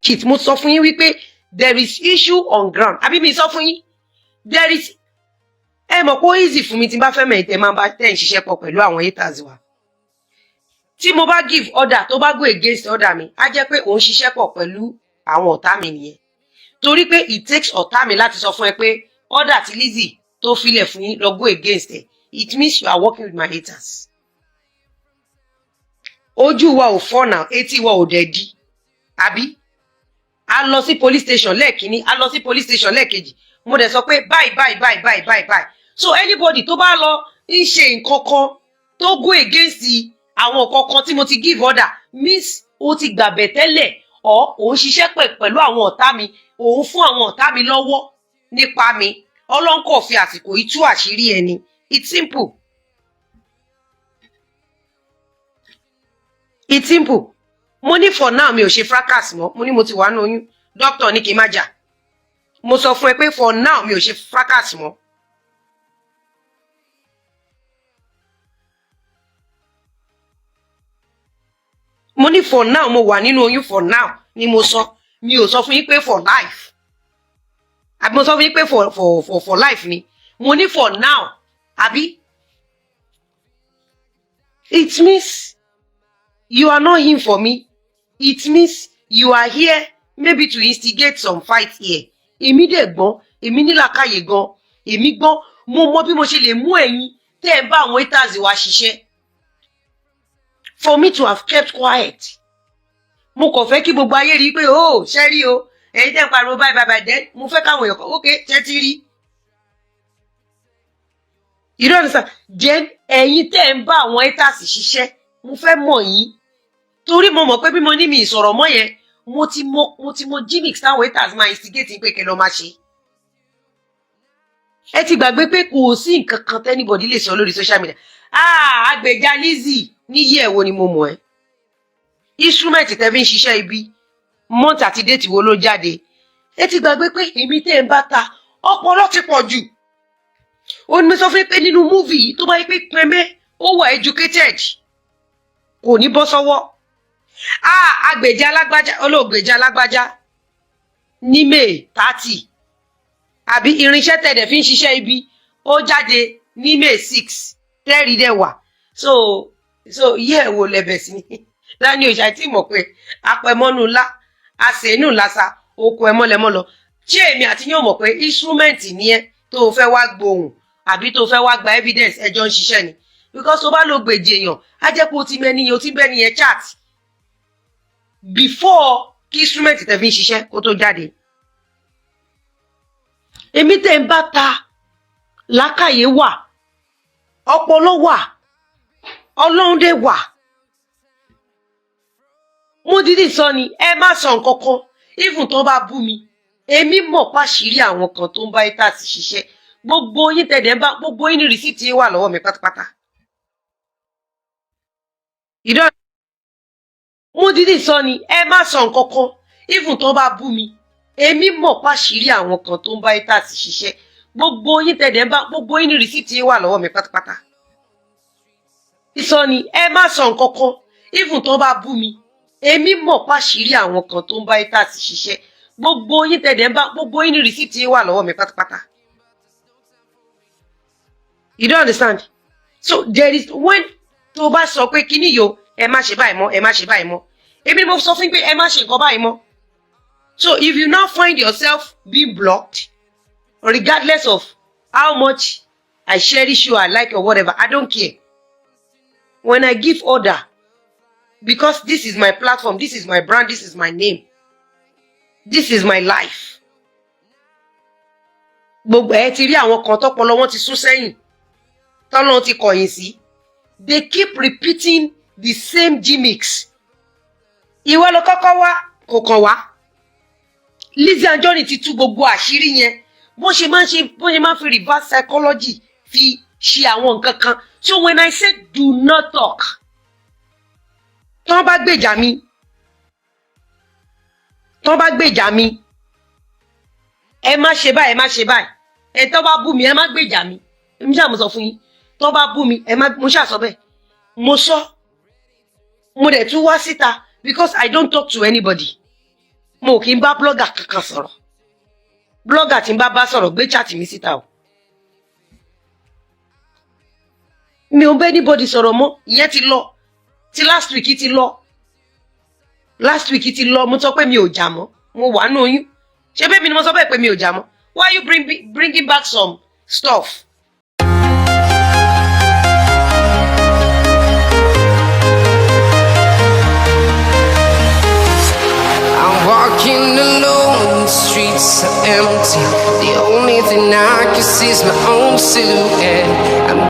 Kit mo sọ fún yín wípé there is issue on ground. Àbí mi sọ fún yín there is mọ̀ pé easy fún mi tí n bá fẹ́ mẹ́rin tẹ́ máa bá tẹ́ ń ṣiṣẹ́ pọ̀ pẹ̀lú àwọn haters wa. Tí mo bá give order tó bá go against order mi á jẹ́ pé òun ṣiṣẹ́ pọ̀ pẹ̀lú àwọn ọ̀tá mi nìyẹn. Torí pé it takes ọ̀tá mi láti sọ fún ẹ pé order tí Lizzy tó filẹ̀ fún yín lọ go against ẹ. It means you are working with my haters. Ojú wa ò fọ́ náà, etí wa ò dẹ̀ di. Àbí? A lọ sí police station lẹ́ẹ̀kínní, a lọ sí police station lẹ́ẹ̀kejì. Mo dẹ̀ sọ pé bye. So anybody tó bá lọ ń ṣe nǹkan kan tó go against àwọn nǹkan kan tí mo ti give order means ó ti gbàbẹ̀ tẹ́lẹ̀ or òun ṣiṣẹ́ pẹ̀lú àwọn ọ̀tá mi, òun fún àwọn ọ̀tá mi lọ́wọ́ nípa mi. Ọlọ́run kò fi àsìkò yìí tú àṣírí ẹni. It's simple. It's simple. Mo ní for now mi ò ṣe fracas mọ́. Mo ní mo ti wà ní oyún. Doctor ní kí n má jà. Mo sọ fún ẹ pé for now mi ò ṣe fracas mọ́. Mo ní for now mo wà nínú oyún for now ni mo sọ. Mi ò sọ fún yín pé for life. Àbí mo sọ fún yín pé for life ni. Mo ní for now. Àbí? It means you are not in for me. It means you are here maybe to instigate some fight here. Èmi dẹ̀ gbọ́n, èmi ní làákàyè gan, èmi gbọ́n, mo mọ bí mo ṣe lè mú ẹ̀yin tẹ́ ẹ bá àwọn haters wa ṣiṣẹ́. For me to have kept quiet. Mo kàn fẹ́ kí gbogbo ayé rí pé oh ṣe rí o, ẹ̀yin tẹ́ ń pariwo bye then mo fẹ́ káwọn èèyàn kan okay ṣe ti rí. You don't understand? Then ẹ̀yin tẹ́ ń bá àwọn haters ṣiṣẹ́, mo fẹ́ mọ̀ yín. Torí mo mọ̀ pé bí mo ní mi ìsọ̀rọ̀ mọ́ yẹn, mo ti mọ gimmicks táwọn haters máa instigate pé kẹ́ lọ máa ṣe. Ẹ ti gbàgbé pé kò sí nǹkan kan tẹ́nibọ̀dì lè sọ lórí social media. Àgbèjà Lizzy níyí ẹ̀wọ̀ ni mo mọ̀ ẹ́. Instrument tẹ́ fi ń ṣiṣẹ́ ibi, month àti date wo ló jáde. Ẹ ti gbàgbé pé èmi tẹ́ ń bá ta ọpọlọ ti pọ̀ jù. Ó ní mo sọ fún pé nínú movie yìí tó bá yẹ pé pẹ́mẹ́ ó wà educated kò ní bọ́ sọ́wọ́. Àgbèjà alágbájá olóògbèjà alágbájá ní May 30. Àbí irinṣẹ́ tẹ̀dẹ̀ fi ń ṣiṣẹ́ ibi ó jáde ní May 6. Tẹ́rì dẹ̀ wà. So yẹ́ wo lẹ́bẹ̀ sí ni. Láni òṣà tí mọ̀ pé apẹ̀mọ́nú ńlá, àṣẹ́nù lásà, oko ẹmọ́lẹ́mọ́ lọ. Ṣé èmi àti yóò mọ̀ pé instrument ni ẹ tó fẹ́ wá gbohùn àbí tó fẹ́ wá gba evidence ẹjọ́ ń ṣiṣẹ́ ni. Because tó bá lo gbèjì èèyàn, á jẹ́ pé o ti mẹ́ni yẹn, o ti bẹ́ni yẹn chat. Before kí instrument tẹ́ fi ń ṣiṣẹ́ kó tó jáde. Èmi tẹ́ ń bá ta làákàyè wà, ọpọlọ wà, Ọlọ́run dé wà. Mo dídì sọ ni ẹ má sọ nǹkan kan even tó bá bú mi. Èmi mọ̀ pàṣírí àwọn kan tó ń bá haters ṣiṣẹ́. Gbogbo yín tẹ̀dẹ̀ ń bá gbogbo yín ní rìsíìtì wà lọ́wọ́ mi pátápátá. Mo dídì sọ ni ẹ má sọ nǹkan kan even tó bá bú mi. Èmi mọ̀ pàṣírí àwọn kan tó ń bá haters ṣiṣẹ́. Gbogbo yín tẹ̀dẹ̀ ń bá gbogbo yín ní rìsíìtì wà lọ́wọ́ mi pátápátá. Ìsọ ni ẹ má sọ nǹkan kan even tó bá bú mi. Èmi mọ̀ pàṣírí àwọn kan tó ń bá haters ṣiṣẹ́. Gbogbo yín tẹ̀dẹ̀ ń bá gbogbo yín ní rìsíìtì wà lọ́wọ́ mi pátápátá. You don't understand? So there is when tó bá sọ pé kíní yo ẹ má ṣe báyìí mọ́, ẹ má ṣe báyìí mọ́. Èmi ni mo sọ fún pé ẹ má ṣe nǹkan báyìí mọ́. So if you now find yourself being blocked, regardless of how much I cherish you, I like or whatever, I don't care. When I give order, because this is my platform, this is my brand, this is my name, this is my life. Gbogbo ẹ ti rí àwọn kan tọ́pọlọ wọn ti sún sẹ́yìn, tọ́lọ́run ti kọ̀yìn sí. They keep repeating the same gimmicks. Ìwọ ló kọ́kọ́ wá, kò kàn wá. Lizzy Anjorin ti tú gbogbo àṣírí yẹn. Bó ṣe máa ń fi reverse psychology fi ṣe àwọn nǹkan kan. So when I say do not talk, tọ́n bá gbèjà mi, ẹ má ṣe báyìí, ẹ má ṣe báyìí. Ẹ tọ́n bá bú mi, ẹ má gbèjà mi. Èmi ṣáà mo sọ fún yín. tó bá bú mi ẹ má mo ṣàsọ bẹ́ẹ̀ mo sọ mo dẹ̀ tún wá síta because I don't talk to anybody mo kì í bá blogger kankan sọ̀rọ̀ blogger tí n bá sọ̀rọ̀ gbé chat mi síta o mi ò bá anybody sọ̀rọ̀ mọ́ ìyẹn ti lọ ti last week ti lọ mo sọ pé mi ò jà mọ́ mo wà nù oyún ṣé bẹ́ẹ̀ mi ni mo sọ bẹ́ẹ̀ pé mi ò jà mọ́ why you bringing back some stuff. Walking alone, the streets are empty. The only thing I can see is my own silhouette.